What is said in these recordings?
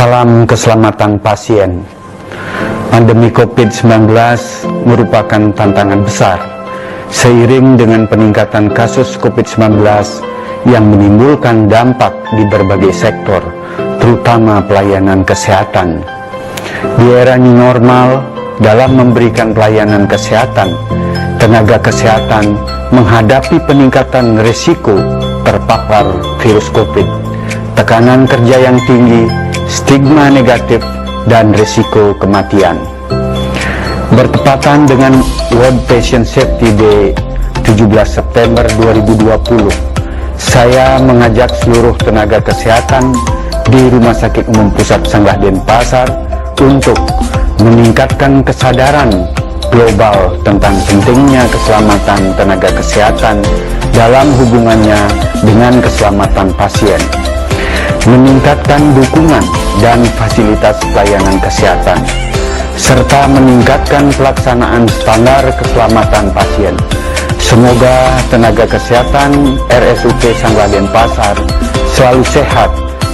Salam keselamatan pasien. Pandemi COVID-19 merupakan tantangan besar seiring dengan peningkatan kasus COVID-19 yang menimbulkan dampak di berbagai sektor, terutama pelayanan kesehatan. Di era new normal, dalam memberikan pelayanan kesehatan, tenaga kesehatan menghadapi peningkatan risiko terpapar virus COVID, tekanan kerja yang tinggi, stigma negatif, dan risiko kematian. Bertepatan dengan World Patient Safety Day 17 September 2020, saya mengajak seluruh tenaga kesehatan di Rumah Sakit Umum Pusat Sanggah Denpasar untuk meningkatkan kesadaran global tentang pentingnya keselamatan tenaga kesehatan dalam hubungannya dengan keselamatan pasien, meningkatkan dukungan dan fasilitas pelayanan kesehatan, serta meningkatkan pelaksanaan standar keselamatan pasien. Semoga tenaga kesehatan RSUP Sanggah Denpasar selalu sehat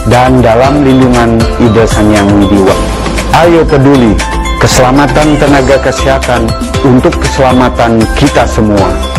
dan dalam lindungan Ida Sang Hyang Widi Wangsa. Ayo peduli keselamatan tenaga kesehatan untuk keselamatan kita semua.